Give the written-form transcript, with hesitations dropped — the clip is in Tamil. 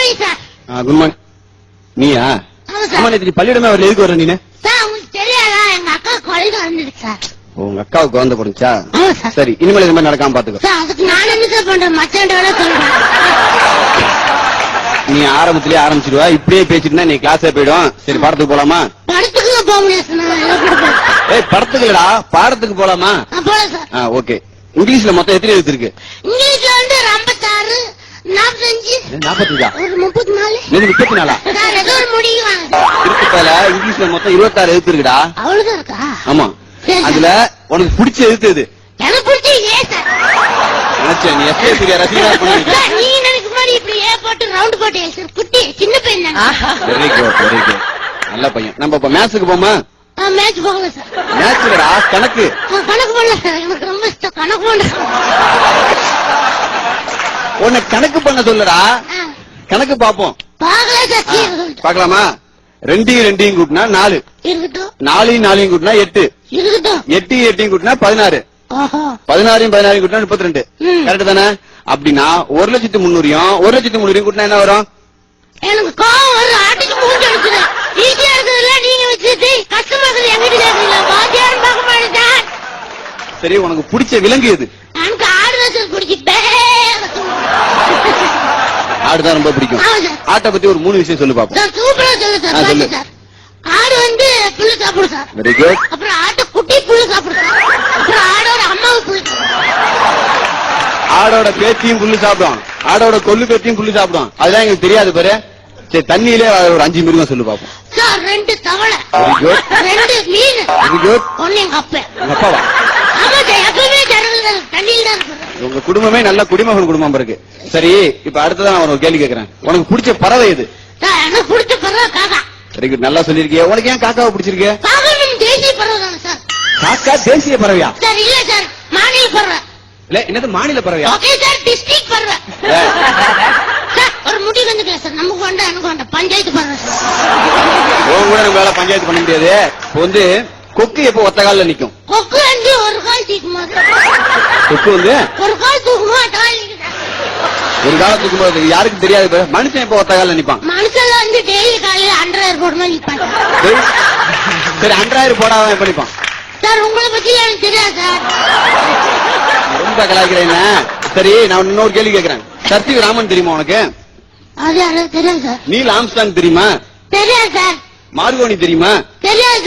Morning sir. Good morning. நீயா? ஆமா, நேற்று பள்ளியிடமே அவர் எதுக்கு வர நீனு? சார் உங்களுக்கு தெரியாதா, எங்க அக்கா குழந்தை வந்துருக்கு சார். உங்க அக்காவுக்கு குழந்தை போடுச்சா? சரி, இனிமேல் இது மாதிரி நடக்காம பாத்துக்கோ. சார் அதுக்கு நான் என்ன சார் பண்றேன், மச்சான் வேலை சொல்றேன். நீ ஆரம்பத்திலேயே ஆரம்பிச்சிடுவா, இப்படியே பேசிட்டுனா நீ கிளாஸே போயிடும். சரி, பாடத்துக்கு போலாமா? படத்துக்கு போக முடியாது. ஏய், படத்துக்கு இல்லடா, பாடத்துக்கு போலாமா? போலாம் சார். ஓகே. இங்கிலீஷ்ல மொத்தம் எத்தனை எழுத்து இருக்கு? இங்கிலீஷ்ல வந்து 56, 45, 45 ஒரு 34. 34 சார் ஏதோ ஒரு முடிவு வாங்க. இருக்குல. இங்கிலீஷ்ல மொத்தம் 26 எழுத்து இருக்குடா. அவ்வளவுதான் இருக்கா? ஆமா. அதுல உனக்கு பிடிச்ச எழுத்து எது? எனக்கு பிடிச்ச ஏ சார். நினைச்சேன் நீ எஸ்ஏ சூர்யா ரசிகரா இருப்பீங்க. நீங்க எனக்கு மாதிரி இப்படி ஏ போட்டு ரவுண்ட் போட்டு சார். குட்டி சின்ன பையன் தான். Very good, very good. நல்ல பையன். நம்ம இப்ப மேட்சுக்கு போமா? மேட்ச் போகல சார். மேட்ச்லடா கணக்கு. கணக்கு பண்ணல சார், எனக்கு ரொம்ப இஷ்டம் கணக்கு பண்ண. உன்னை கணக்கு பண்ண சொல்லுடா. கணக்கு பாப்போம். பாக்கல சார். பாக்கலாமா? 2 2 கூட்டினா 4. இருக்கட்டும். 4 4 கூட்டினா 8. இருக்கட்டும். 8 8 கூட்டினா 16. 16 16 கூட்டினா 32. கரெக்ட் தானே? அப்படின்னா 1,300,000 1,300,000 கூட்டினா என்ன வரும்? எனக்கு கோவம் வரும், ஆட்டுக்கு மூஞ்சி அடிச்சுது. ஈஸியா இருக்குதுல்ல, நீங்க வச்சுட்டு கஷ்டமா இருக்குது. எங்கிட்ட கேட்கல, வாத்தியாரும் பார்க்க மாட்டேன். சரி, உனக்கு பிடிச்ச விலங்கு எது? எனக்கு ஆடு வச்சு பிடிச்சி. ஆடுதான் ரொம்ப பிடிக்கும். ஆட்டை பத்தி ஒரு 3 விஷயம் சொல்லு பாப்போம். சூப்பரா சொல்லு சார். சொல்லு சார். ஆடு வந்து புல்லு சாப்பிடும் சார். Very good. அப்புறம் ஆட்டு குட்டி புல்லு சாப்பிடும் சார். அப்புறம் ஆடோட அம்மாவும் புல்லு. ஆடோட பேத்தியும் புல்லு சாப்பிடும், ஆடோட கொல்லு பேத்தியும் புல்லு சாப்பிடும். அதெல்லாம் எங்களுக்கு தெரியாது பாரு. சரி, தண்ணியிலே ஒரு 5 மிருகம் சொல்லு பாப்போம். சார் 2 தவளை. Very good. 2 மீன். Very good. ஒன்னு எங்க அப்பா. உங்க அப்பாவா? ஆமா சார், எப்பவுமே தண்ணியில் தான் இருக்கு. உங்க குடும்பமே நல்ல குடிமகன் குடும்பம் இருக்கு. சரி, இப்ப அடுத்ததான் நான் ஒரு கேள்வி கேட்கிறேன். உனக்கு பிடிச்ச பறவை எது? சார் எனக்கு பிடிச்ச பறவை காக்கா. வெரி குட், நல்லா சொல்லிருக்கிய. உனக்கு ஏன் காக்காவை பிடிச்சிருக்கு? காக்கா நம்ம தேசிய பறவை தானே சார். காக்கா தேசிய பறவையா? சார் இல்ல சார், மாநில பறவை. இல்ல, என்னது மாநில பறவையா? ஓகே சார், டிஸ்ட்ரிக்ட் பறவை. சார் ஒரு முடிவு வந்துக்கல சார், நமக்கு வேண்டாம் எனக்கு வேண்டாம், பஞ்சாயத்து பறவை சார். உங்க கூட நம்மளால பஞ்சாயத்து பண்ண முடியாது. இப்போ வந்து கொக்கு எப்போ ஒத்த காலில் நிக்கும்? கொக்கு வந்து ஒரு கால் தூக்குமா? கொக்கு வந்து ஒரு கால் தூக்குமா? ஒரு காலம் தூக்கும்போது யாருக்கும் தெரியாது. மனுஷன் எப்போ ஒத்த காலில் நிப்பான்? மனுஷன் வந்து டெய்லி காலையில 100,000 போடுமா நிப்பாங்க. சரி, 100,000 போடாம எப்ப நிப்பான்? சார் உங்களை பத்தி எனக்கு தெரியாது சார். ரொம்ப கலாய்க்கிறேன். சரி, நான் இன்னொரு கேள்வி கேட்கிறேன். சத்திய ராமன் தெரியுமா உனக்கு? அது யாரும் தெரியாது சார். நீல் ஆம்ஸ்டாங் தெரியுமா? தெரியாது சார். மார்கோனி தெரியுமா? தெரியாது.